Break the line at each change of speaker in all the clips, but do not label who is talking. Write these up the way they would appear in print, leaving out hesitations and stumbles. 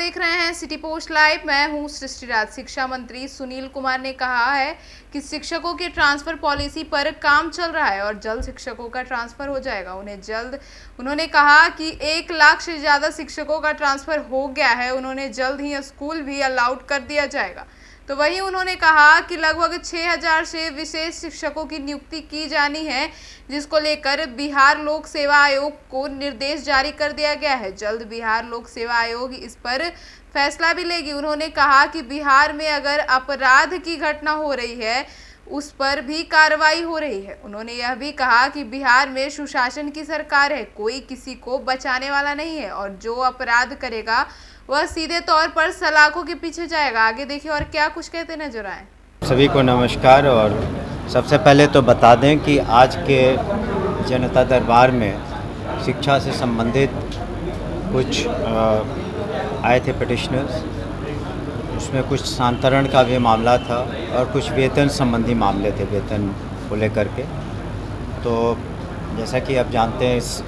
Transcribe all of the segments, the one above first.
देख रहे हैं सिटी पोस्ट लाइव। मैं हूं सृष्टि राज। शिक्षा मंत्री सुनील कुमार ने कहा है कि शिक्षकों की ट्रांसफर पॉलिसी पर काम चल रहा है और जल्द शिक्षकों का ट्रांसफर हो जाएगा। उन्होंने कहा कि 1 लाख से ज़्यादा शिक्षकों का ट्रांसफर हो गया है। उन्होंने जल्द ही स्कूल भी अलाउड कर दिया जाएगा। तो वहीं उन्होंने कहा कि लगभग 6000 से विशेष शिक्षकों की नियुक्ति की जानी है, जिसको लेकर बिहार लोक सेवा आयोग को निर्देश जारी कर दिया गया है। जल्द बिहार लोक सेवा आयोग इस पर फैसला भी लेगी। उन्होंने कहा कि बिहार में अगर अपराध की घटना हो रही है उस पर भी कार्रवाई हो रही है। उन्होंने यह भी कहा कि बिहार में सुशासन की सरकार है, कोई किसी को बचाने वाला नहीं है और जो अपराध करेगा वह सीधे तौर पर सलाखों के पीछे जाएगा। आगे देखिए और क्या कुछ कहते नजर आए।
सभी को नमस्कार। और सबसे पहले तो बता दें कि आज के जनता दरबार में शिक्षा से संबंधित कुछ आए थे पिटिशनर्स। उसमें कुछ स्थानांतरण का भी मामला था और कुछ वेतन संबंधी मामले थे, वेतन को लेकर के। तो जैसा कि आप जानते हैं, इस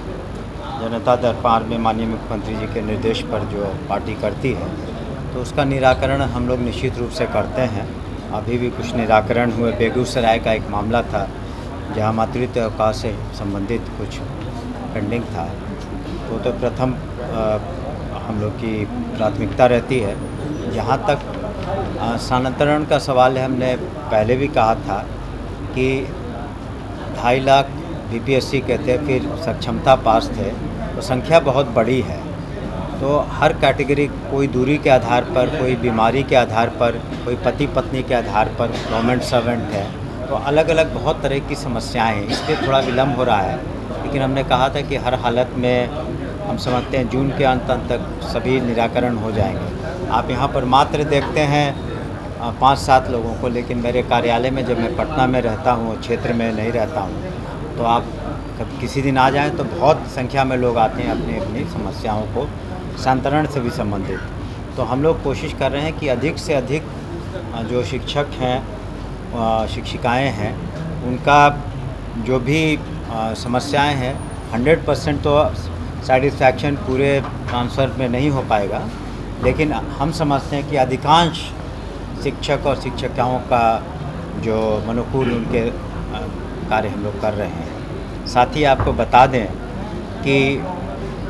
जनता दरबार में माननीय मुख्यमंत्री जी के निर्देश पर जो पार्टी करती है तो उसका निराकरण हम लोग निश्चित रूप से करते हैं। अभी भी कुछ निराकरण हुए। बेगूसराय का एक मामला था जहां मातृत्व अवकाश से संबंधित कुछ पेंडिंग था, तो प्रथम हम लोग की प्राथमिकता रहती है। जहाँ तक स्थानांतरण का सवाल है, हमने पहले भी कहा था कि 2.5 लाख बीपीएससी के थे, फिर सक्षमता पास थे, तो संख्या बहुत बड़ी है। तो हर कैटेगरी, कोई दूरी के आधार पर, कोई बीमारी के आधार पर, कोई पति पत्नी के आधार पर, गवर्नमेंट सर्वेंट है, तो अलग अलग बहुत तरह की समस्याएं हैं। इसलिए थोड़ा विलम्ब हो रहा है, लेकिन हमने कहा था कि हर हालत में हम समझते हैं जून के अंत तक सभी निराकरण हो जाएंगे। आप यहाँ पर मात्र देखते हैं 5-7 लोगों को, लेकिन मेरे कार्यालय में जब मैं पटना में रहता हूँ, क्षेत्र में नहीं रहता हूँ, तो आप किसी दिन आ जाएं तो बहुत संख्या में लोग आते हैं अपनी अपनी समस्याओं को स्थानांतरण से भी संबंधित। तो हम लोग कोशिश कर रहे हैं कि अधिक से अधिक जो शिक्षक हैं, शिक्षिकाएं हैं, उनका जो भी समस्याएं हैं 100% तो सेटिस्फैक्शन पूरे ट्रांसफ़र में नहीं हो पाएगा, लेकिन हम समझते हैं कि अधिकांश शिक्षक और शिक्षिकाओं का जो अनुकूल उनके कार्य हम लोग कर रहे हैं। साथ ही आपको बता दें कि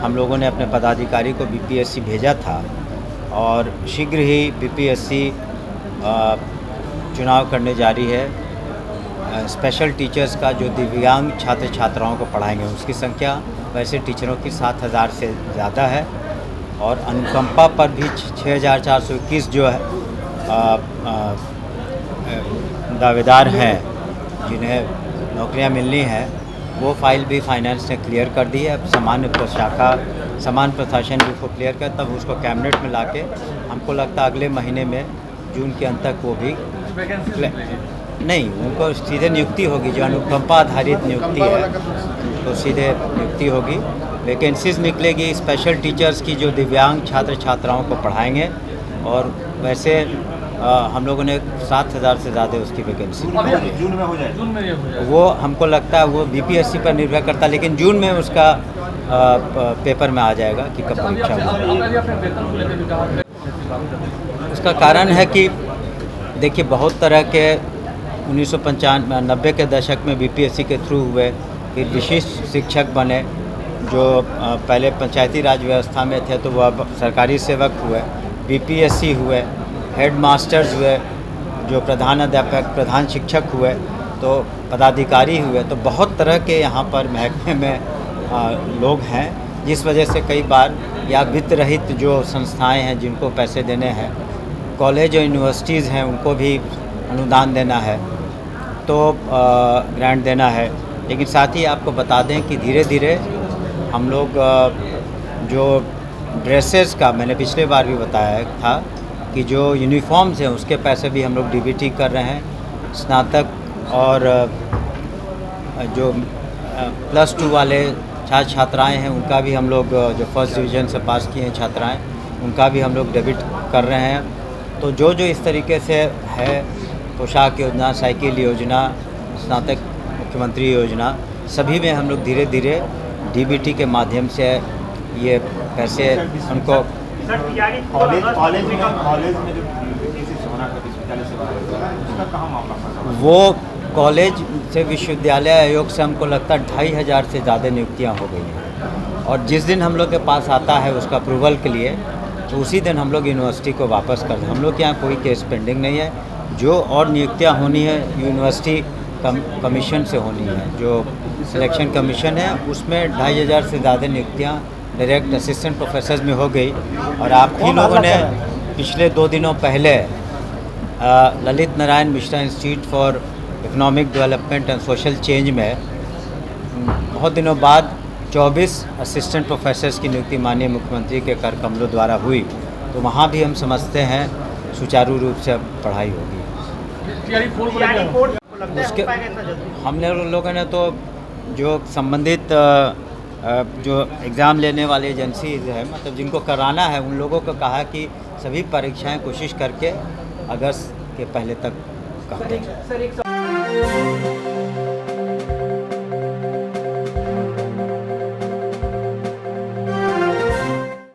हम लोगों ने अपने पदाधिकारी को बीपीएससी भेजा था और शीघ्र ही बीपीएससी चुनाव करने जा रही है। स्पेशल टीचर्स का जो दिव्यांग छात्र छात्राओं को पढ़ाएंगे उसकी संख्या वैसे टीचरों की 7000 से ज़्यादा है और अनुकंपा पर भी 6421 जो है दावेदार हैं जिन्हें नौकरियां मिलनी है, वो फाइल भी फाइनेंस ने क्लियर कर दी है। अब सामान्य प्रशासन भी उसको क्लियर कर, तब उसको कैबिनेट में लाके हमको लगता है अगले महीने में जून के अंत तक वो भी नहीं, उनको सीधे नियुक्ति होगी। जो अनुकंपा आधारित नियुक्ति है तो सीधे नियुक्ति होगी। वैकेंसीज निकलेगी स्पेशल टीचर्स की जो दिव्यांग छात्र छात्राओं को पढ़ाएंगे, और वैसे हम लोगों ने 7000 से ज़्यादा उसकी वैकेंसी
जून में हो जाए।
वो हमको लगता है वो बीपीएससी पर निर्भर करता है, लेकिन जून में उसका पेपर में आ जाएगा कि कब परीक्षा होगी। उसका कारण है कि देखिए, बहुत तरह के 1995-90 के दशक में बीपीएससी के थ्रू हुए, फिर विशिष्ट शिक्षक बने जो पहले पंचायती राज व्यवस्था में थे तो वह सरकारी सेवक हुए, बीपीएससी हुए, हेड मास्टर्स हुए, जो प्रधान अध्यापक प्रधान शिक्षक हुए, तो पदाधिकारी हुए। तो बहुत तरह के यहाँ पर महकमे में लोग हैं, जिस वजह से कई बार या वित्त रहित जो संस्थाएं हैं जिनको पैसे देने हैं, कॉलेज और यूनिवर्सिटीज़ हैं उनको भी अनुदान देना है, तो ग्रांट देना है। लेकिन साथ ही आपको बता दें कि धीरे धीरे हम लोग जो ड्रेसेस का, मैंने पिछले बार भी बताया था कि जो यूनिफॉर्म्स हैं उसके पैसे भी हम लोग डीबीटी कर रहे हैं। स्नातक और जो +2 वाले छात्र छात्राएँ हैं उनका भी हम लोग, जो फर्स्ट डिवीज़न से पास किए हैं छात्राएँ, उनका भी हम लोग डेबिट कर रहे हैं। तो जो इस तरीके से है, पोशाक योजना, साइकिल योजना, स्नातक मुख्यमंत्री योजना, सभी में हम लोग धीरे धीरे डीबीटी के माध्यम से ये पैसे उनको
कॉलेज में जो किसी सोना का विश्वविद्यालय से बाहर हुआ है, उसका कहाँ मामला फंसा?
वो कॉलेज से विश्वविद्यालय आयोग से हमको लगता है 2500 से ज़्यादा नियुक्तियाँ हो गई हैं, और जिस दिन हम लोग के पास आता है उसका अप्रूवल के लिए, तो उसी दिन हम लोग यूनिवर्सिटी को वापस कर दें। हम लोग के यहाँ कोई केस पेंडिंग नहीं है। जो और नियुक्तियाँ होनी है यूनिवर्सिटी कमीशन से होनी है, जो सिलेक्शन कमीशन है, उसमें 2500 से ज़्यादा नियुक्तियाँ डायरेक्ट असिस्टेंट प्रोफेसर में हो गई। और आप ही लोगों ने पिछले 2 दिनों पहले Lalit Narayan Mishra institute for economic development and social change में बहुत दिनों बाद 24 असिस्टेंट प्रोफेसर्स की नियुक्ति माननीय मुख्यमंत्री के कर कमलों द्वारा हुई, तो वहाँ भी हम समझते हैं सुचारू रूप से पढ़ाई होगी। उसके हमने लोगों ने तो जो संबंधित जो एग्ज़ाम लेने वाली एजेंसी है, मतलब जिनको कराना है, उन लोगों को कहा कि सभी परीक्षाएं कोशिश करके अगस्त के पहले तक कर दें।